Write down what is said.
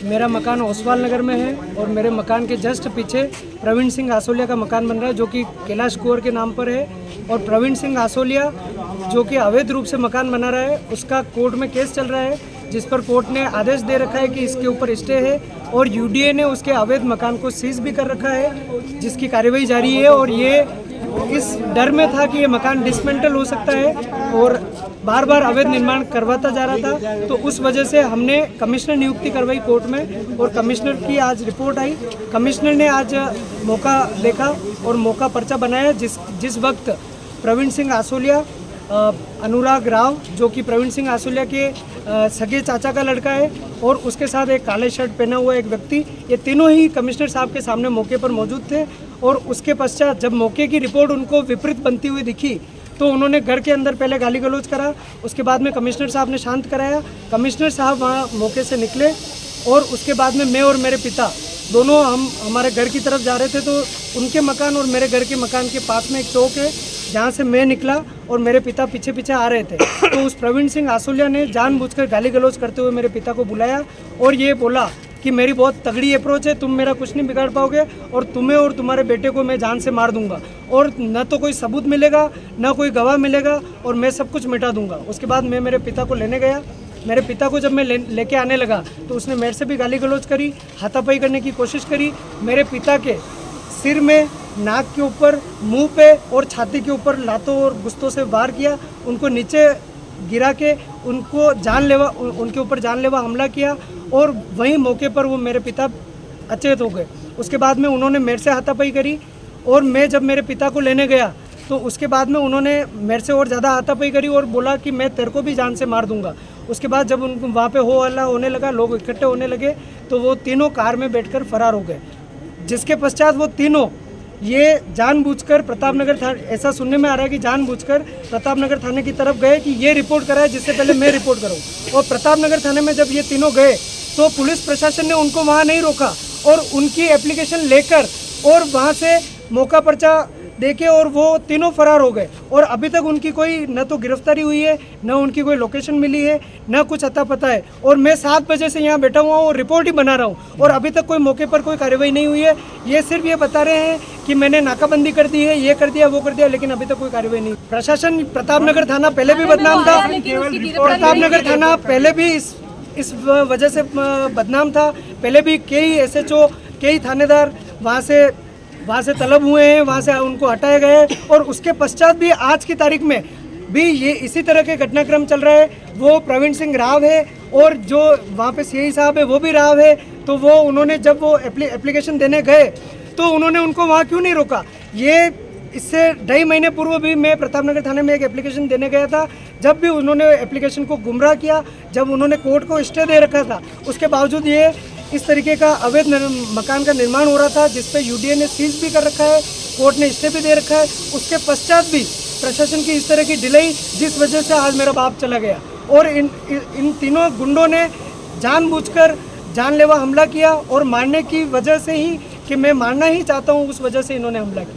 मेरा मकान ओसवाल नगर में है और मेरे मकान के जस्ट पीछे प्रवीण सिंह आसोलिया का मकान बन रहा है जो कि कैलाश कुंवर के नाम पर है। और प्रवीण सिंह आसोलिया जो कि अवैध रूप से मकान बना रहा है, उसका कोर्ट में केस चल रहा है जिस पर कोर्ट ने आदेश दे रखा है कि इसके ऊपर स्टे है और यूडीए ने उसके अवैध मकान को सीज भी कर रखा है, जिसकी कार्रवाई जारी है। और ये इस डर में था कि ये मकान डिसमेंटल हो सकता है और बार बार अवैध निर्माण करवाता जा रहा था, तो उस वजह से हमने कमिश्नर नियुक्ति करवाई कोर्ट में और कमिश्नर की आज रिपोर्ट आई। कमिश्नर ने आज मौका देखा और मौका पर्चा बनाया। जिस वक्त प्रवीण सिंह आसोलिया, अनुराग राव जो कि प्रवीण सिंह आसोलिया के सगे चाचा का लड़का है और उसके साथ एक काले शर्ट पहना हुआ एक व्यक्ति, ये तीनों ही कमिश्नर साहब के सामने मौके पर मौजूद थे। और उसके पश्चात जब मौके की रिपोर्ट उनको विपरीत बनती हुई दिखी तो उन्होंने घर के अंदर पहले गाली गलौज करा, उसके बाद में कमिश्नर साहब ने शांत कराया। कमिश्नर साहब वहाँ मौके से निकले और उसके बाद में मैं और मेरे पिता दोनों हमारे घर की तरफ जा रहे थे, तो उनके मकान और मेरे घर के मकान के पास में एक चौक है जहाँ से मैं निकला और मेरे पिता पीछे पीछे आ रहे थे। तो उस प्रवीण सिंह आसोलिया ने जानबूझकर गाली गलौज करते हुए मेरे पिता को बुलाया और ये बोला कि मेरी बहुत तगड़ी अप्रोच है, तुम मेरा कुछ नहीं बिगाड़ पाओगे और तुम्हें और तुम्हारे बेटे को मैं जान से मार दूंगा और न तो कोई सबूत मिलेगा न कोई गवाह मिलेगा और मैं सब कुछ मिटा दूंगा। उसके बाद मैं मेरे पिता को लेने गया। मेरे पिता को जब मैं लेके आने लगा तो उसने मेरे से भी गाली गलौज करी, हाथापाई करने की कोशिश करी। मेरे पिता के सिर में, नाक के ऊपर, मुंह पे और छाती के ऊपर लातों और गुस्तों से वार किया, उनको नीचे गिरा के उनके ऊपर जानलेवा हमला किया और वहीं मौके पर वो मेरे पिता अचेत हो गए। उसके बाद में उन्होंने मेरे से हाथापाई करी और मैं जब मेरे पिता को लेने गया तो उसके बाद में उन्होंने मेरे से और ज़्यादा हाथापाई करी और बोला कि मैं तेरे को भी जान से मार दूंगा। उसके बाद जब उनको वहाँ पे हो हल्ला होने लगा, लोग इकट्ठे होने लगे, तो वो तीनों कार में बैठकर फरार हो गए। जिसके पश्चात वो तीनों ये जानबूझकर प्रतापनगर थाने, ऐसा सुनने में आ रहा है कि जानबूझकर प्रतापनगर थाने की तरफ गए कि ये रिपोर्ट कराए जिससे पहले मैं रिपोर्ट करूं। और प्रतापनगर थाने में जब ये तीनों गए तो पुलिस प्रशासन ने उनको वहां नहीं रोका और उनकी एप्लीकेशन लेकर और वहां से मौका पर्चा देके और वो तीनों फरार हो गए। और अभी तक उनकी कोई न तो गिरफ्तारी हुई है, न उनकी कोई लोकेशन मिली है, न कुछ अता पता है। और मैं 7 बजे से यहाँ बैठा हुआ हूँ और रिपोर्ट ही बना रहा हूँ और अभी तक कोई मौके पर कोई कार्रवाई नहीं हुई है। ये सिर्फ ये बता रहे हैं कि मैंने नाकाबंदी कर दी है, ये कर दिया, वो कर दिया, लेकिन अभी तक कोई कार्रवाई नहीं। प्रशासन, प्रतापनगर थाना पहले भी बदनाम था, प्रतापनगर थाना पहले भी इस वजह से बदनाम था। पहले भी कई SHO, कई थानेदार वहाँ से तलब हुए हैं, वहाँ से उनको हटाए गए और उसके पश्चात भी आज की तारीख में भी ये इसी तरह के घटनाक्रम चल रहा है। वो प्रवीण सिंह राव है और जो वहाँ पे CI साहब है वो भी राव है। तो वो उन्होंने जब वो एप्लीकेशन देने गए तो उन्होंने उनको वहाँ क्यों नहीं रोका? ये इससे 2.5 महीने पूर्व भी मैं प्रतापनगर थाने में एक एप्लीकेशन देने गया था, जब भी उन्होंने एप्लीकेशन को गुमराह किया, जब उन्होंने कोर्ट को स्टे दे रखा था, उसके बावजूद ये इस तरीके का अवैध मकान का निर्माण हो रहा था जिस पे यूडीए ने सीज भी कर रखा है, कोर्ट ने स्टे भी दे रखा है। उसके पश्चात भी प्रशासन की इस तरह की डिले जिस वजह से आज मेरा बाप चला गया और इन तीनों गुंडों ने जानबूझकर जानलेवा हमला किया और मारने की वजह से ही, कि मैं मारना ही चाहता हूँ, उस वजह से इन्होंने हमला किया।